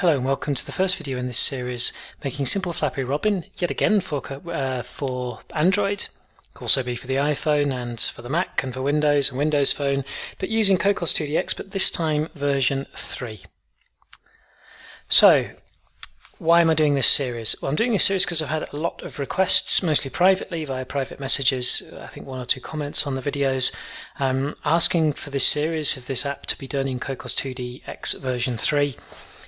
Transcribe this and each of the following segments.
Hello and welcome to the first video in this series, making simple Flappy Robin, yet again for Android. It can also be for the iPhone and for the Mac and for Windows and Windows Phone, but using Cocos2dx, but this time version 3. So, why am I doing this series? Well, I'm doing this series because I've had a lot of requests, mostly privately via private messages, I think 1 or 2 comments on the videos, asking for this series of this app to be done in Cocos2dx version 3.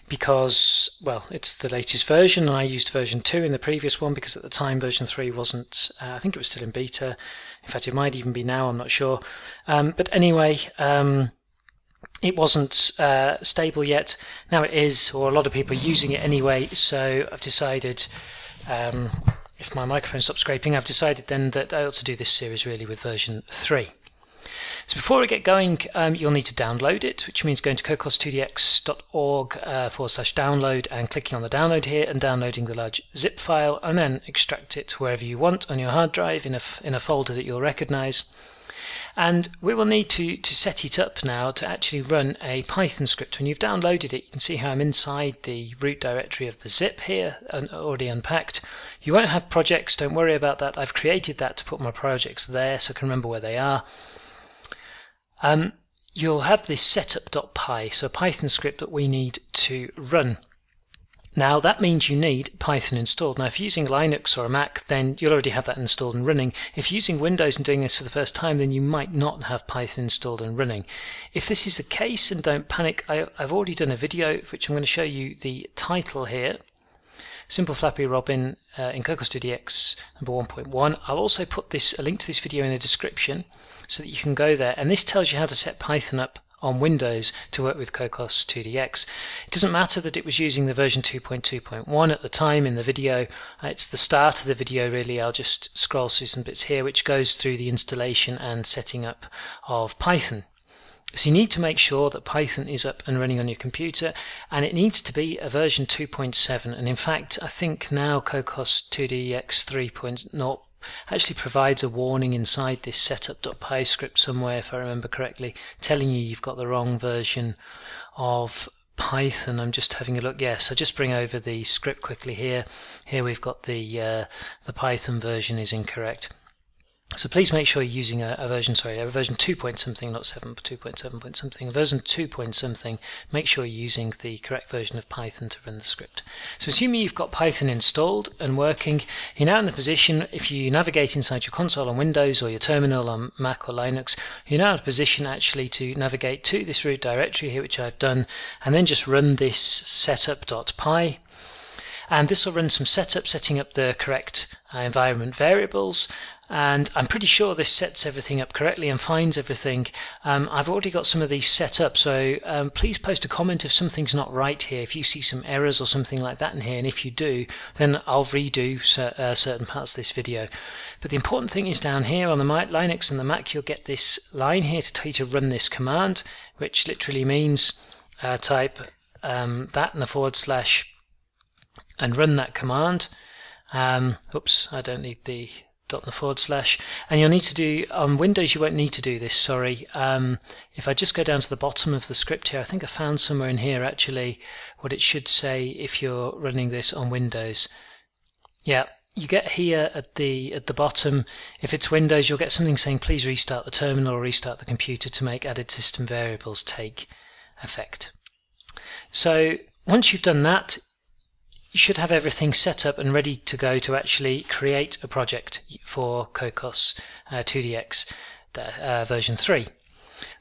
Because, well, it's the latest version and I used version 2 in the previous one because at the time version 3 wasn't, I think it was still in beta. In fact, it might even be now, I'm not sure. But anyway, it wasn't stable yet. Now it is, or a lot of people are using it anyway, so I've decided, if my microphone stops scraping, I've decided then that I ought to do this series really with version 3. So before we get going, you'll need to download it, which means going to cocos2dx.org/download and clicking on the download here and downloading the large zip file, and then extract it wherever you want on your hard drive in a folder that you'll recognize. And we will need to set it up now to actually run a Python script. When you've downloaded it, you can see how I'm inside the root directory of the zip here, already unpacked. You won't have projects, don't worry about that. I've created that to put my projects there so I can remember where they are. You'll have this setup.py, so a Python script that we need to run. Now that means you need Python installed. Now if you're using Linux or a Mac, then you'll already have that installed and running. If you're using Windows and doing this for the first time, then you might not have Python installed and running. If this is the case, and don't panic, I've already done a video which I'm going to show you the title here. Simple Flappy Robin in Cocos2dx number 1.1. I'll also put a link to this video in the description so that you can go there, and this tells you how to set Python up on Windows to work with Cocos2dx. It doesn't matter that it was using the version 2.2.1 at the time in the video. It's the start of the video really. I'll just scroll through some bits here which goes through the installation and setting up of Python. So you need to make sure that Python is up and running on your computer, and it needs to be a version 2.7, and in fact I think now Cocos2dx 3.0 actually provides a warning inside this setup.py script somewhere, if I remember correctly, telling you you've got the wrong version of Python. I'm just having a look. Yes, I'll just bring over the script quickly here. Here we've got the Python version is incorrect. So please make sure you're using a version 2 point something, not 7, but 2.7 point something, a version 2 point something. Make sure you're using the correct version of Python to run the script. So assuming you've got Python installed and working, you're now in the position, if you navigate inside your console on Windows or your terminal on Mac or Linux, you're now in a position actually to navigate to this root directory here, which I've done, and then just run this setup.py. And this will run some setup, setting up the correct environment variables. And I'm pretty sure this sets everything up correctly and finds everything. I've already got some of these set up, so please post a comment if something's not right here, if you see some errors or something like that in here, and if you do, then I'll redo certain parts of this video. But the important thing is down here on the Linux and the Mac, you'll get this line here to tell you to run this command, which literally means type that and a / and run that command. Oops, I don't need the dot and the /, and you'll need to do, on Windows you won't need to do this, sorry. If I just go down to the bottom of the script here, I think I found somewhere in here actually what it should say if you're running this on Windows. Yeah, you get here at the bottom, if it's Windows you'll get something saying please restart the terminal or restart the computer to make added system variables take effect. So once you've done that, you should have everything set up and ready to go to actually create a project for Cocos2dx version 3.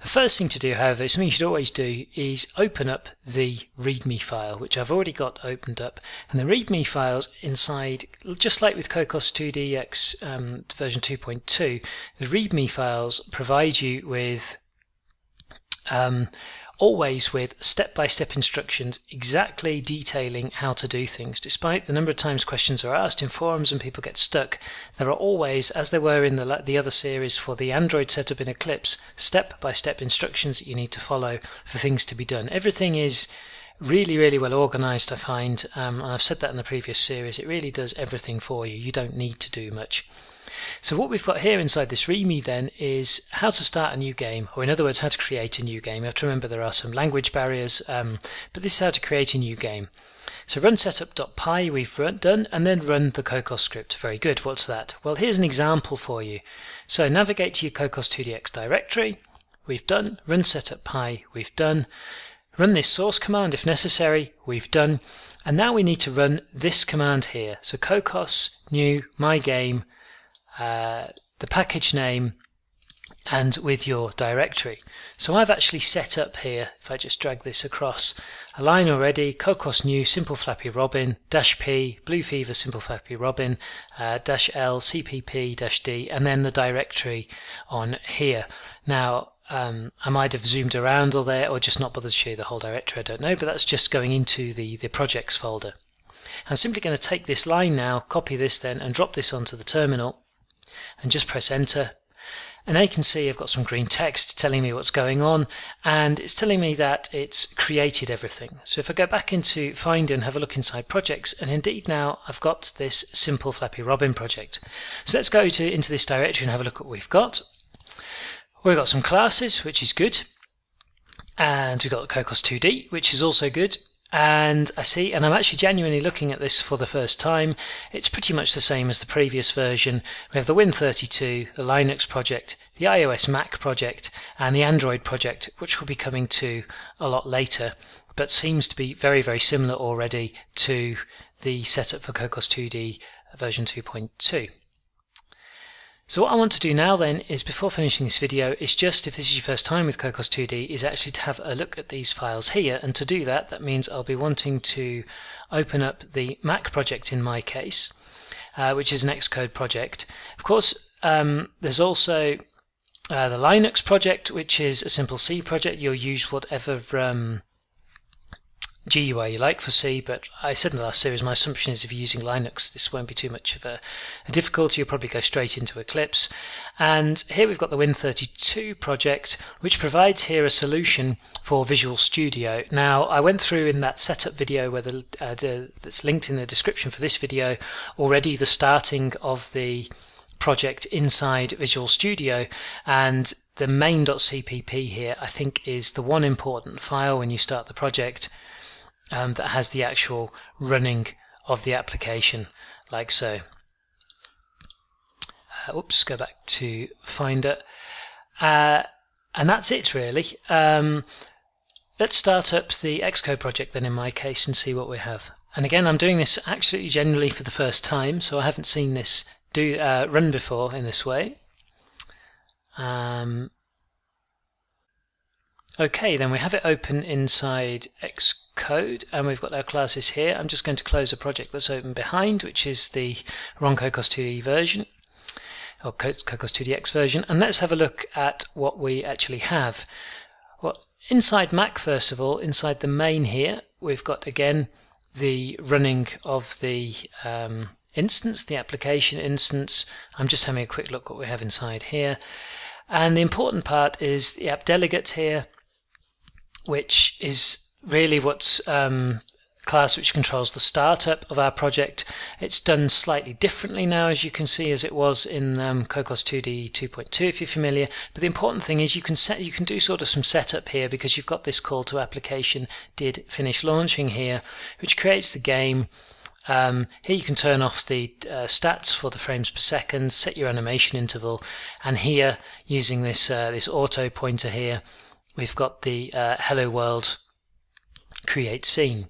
The first thing to do, however, something you should always do, is open up the README file, which I've already got opened up. And the README files inside, just like with Cocos2dx version 2.2, the README files provide you with always with step-by-step instructions exactly detailing how to do things. Despite the number of times questions are asked in forums and people get stuck, there are always, as there were in the other series for the Android setup in Eclipse, step-by-step instructions that you need to follow for things to be done. Everything is really, really well organized, I find. I've said that in the previous series. It really does everything for you. You don't need to do much. So what we've got here inside this README then is how to start a new game, or in other words, how to create a new game. You have to remember there are some language barriers, but this is how to create a new game. So run setup.py we've done, and then run the Cocos script. Very good. What's that? Well, here's an example for you. So navigate to your Cocos2dx directory. We've done. Run setup.py we've done. Run this source command if necessary. We've done. And now we need to run this command here. So Cocos new my game, the package name, and with your directory. So I've actually set up here, if I just drag this across, a line already, Cocos new simple flappy robin, -p, blue fever simple flappy robin, -l, cpp, -d, and then the directory on here. Now, I might have zoomed around all there or just not bothered to show you the whole directory, I don't know, but that's just going into the projects folder. I'm simply going to take this line now, copy this then, and drop this onto the terminal, and just press enter. And now you can see I've got some green text telling me what's going on, and it's telling me that it's created everything. So if I go back into Finder and have a look inside projects, and indeed now I've got this simple Flappy Robin project. So let's go into this directory and have a look at what we've got. We've got some classes, which is good, and we've got Cocos2d, which is also good. And I see, and I'm actually genuinely looking at this for the first time, it's pretty much the same as the previous version. We have the Win32, the Linux project, the iOS Mac project, and the Android project, which will be coming to a lot later, but seems to be very, very similar already to the setup for Cocos2d version 2.2. So what I want to do now then is, before finishing this video, is just, if this is your first time with Cocos2d, is actually to have a look at these files here. And to do that, that means I'll be wanting to open up the Mac project in my case, which is an Xcode project. Of course, there's also the Linux project, which is a simple C project. You'll use whatever GUI you like for C, but I said in the last series my assumption is if you're using Linux this won't be too much of a difficulty. You'll probably go straight into Eclipse. And here we've got the Win32 project, which provides here a solution for Visual Studio. Now I went through in that setup video where that's linked in the description for this video already the starting of the project inside Visual Studio, and the main.cpp here I think is the one important file when you start the project that has the actual running of the application, like so. Oops, go back to Finder. And that's it really. Let's start up the Xcode project then in my case and see what we have. And again, I'm doing this actually generally for the first time, so I haven't seen this run before in this way. Okay, then we have it open inside Xcode, and we've got our classes here. I'm just going to close a project that's open behind, which is the wrong Cocos2d version, or Cocos2dx version, and let's have a look at what we actually have. Well, inside Mac, first of all, inside the main here, we've got again the running of the instance, the application instance. I'm just having a quick look what we have inside here. And the important part is the app delegate here, which is really what's class which controls the startup of our project. It's done slightly differently now, as you can see, as it was in Cocos2d 2.2 if you're familiar. But the important thing is you can do sort of some setup here, because you've got this call to application did finish launching here, which creates the game. Here you can turn off the stats for the frames per second, set your animation interval, and here using this this auto pointer here, we've got the hello world create scene.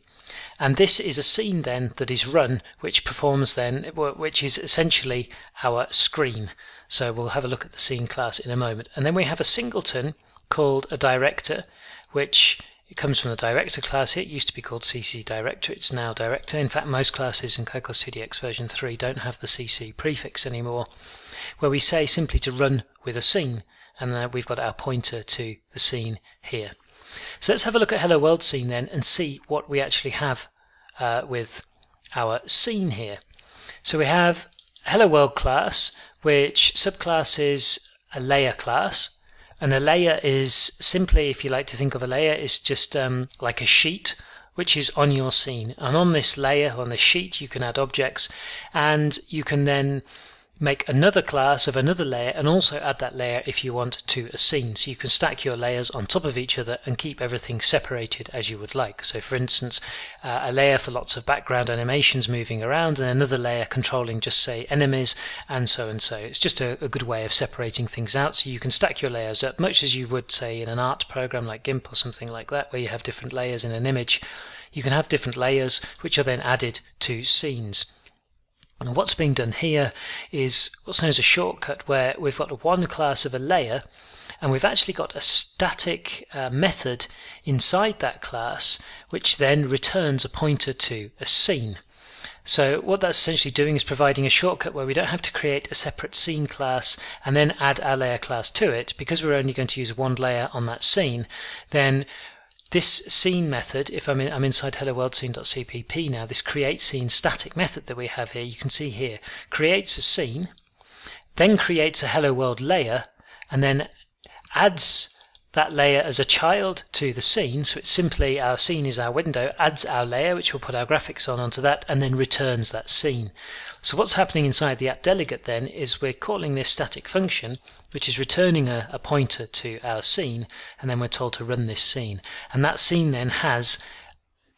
And this is a scene then that is run, which performs then, which is essentially our screen. So we'll have a look at the scene class in a moment. And then we have a singleton called a director, which it comes from the director class here. It used to be called CC director, it's now director. In fact, most classes in Cocos2dx version 3 don't have the CC prefix anymore, where we say simply to run with a scene, and we've got our pointer to the scene here. So let's have a look at Hello World scene then and see what we actually have with our scene here. So we have Hello World class, which subclass is a layer class. And a layer is simply, if you like to think of a layer, is just like a sheet which is on your scene. And on this layer, on this sheet, you can add objects, and you can then make another class of another layer and also add that layer if you want to a scene. So you can stack your layers on top of each other and keep everything separated as you would like. So for instance, a layer for lots of background animations moving around and another layer controlling just say enemies and so and so. It's just a good way of separating things out, so you can stack your layers up much as you would say in an art program like GIMP or something like that, where you have different layers in an image. You can have different layers which are then added to scenes. And what's being done here is what's known as a shortcut, where we've got one class of a layer and we've actually got a static method inside that class which then returns a pointer to a scene. So what that's essentially doing is providing a shortcut where we don't have to create a separate scene class and then add our layer class to it. Because we're only going to use one layer on that scene, then this scene method, if I'm inside hello world scene.cpp now, this create scene static method that we have here, you can see here, creates a scene, then creates a hello world layer, and then adds that layer as a child to the scene. So it's simply our scene is our window, adds our layer, which we'll put our graphics onto that, and then returns that scene. So what's happening inside the app delegate then is we're calling this static function, which is returning a pointer to our scene, and then we're told to run this scene. And that scene then has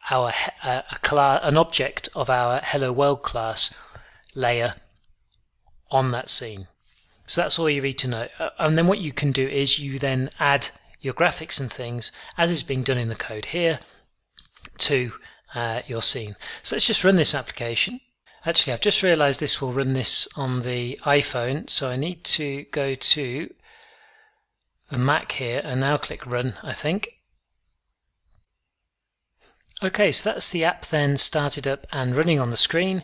our an object of our hello world class layer on that scene. So that's all you need to know. And then what you can do is you then add your graphics and things, as is being done in the code here, to your scene. So let's just run this application. Actually, I've just realized this will run this on the iPhone, so I need to go to the Mac here and now click run, I think. Okay, so that's the app then started up and running on the screen.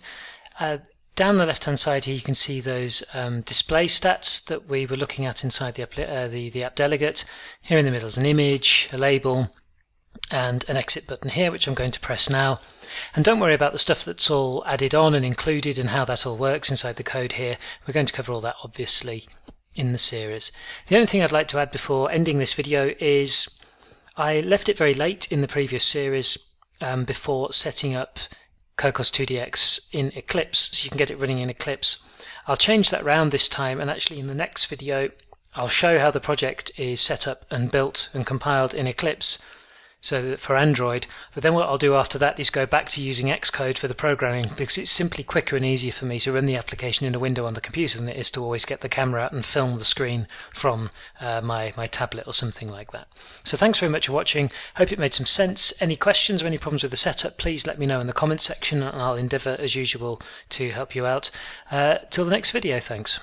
Down the left hand side here you can see those display stats that we were looking at inside the app delegate. Here in the middle is an image, a label, and an exit button here, which I'm going to press now. And don't worry about the stuff that's all added on and included and how that all works inside the code here. We're going to cover all that obviously in the series. The only thing I'd like to add before ending this video is I left it very late in the previous series before setting up Cocos2dx in Eclipse, so you can get it running in Eclipse. I'll change that round this time, and actually in the next video I'll show how the project is set up and built and compiled in Eclipse so that for Android. But then what I'll do after that is go back to using Xcode for the programming, because it's simply quicker and easier for me to run the application in a window on the computer than it is to always get the camera out and film the screen from my tablet or something like that. So thanks very much for watching. Hope it made some sense. Any questions or any problems with the setup, please let me know in the comments section and I'll endeavour as usual to help you out. Till the next video, thanks.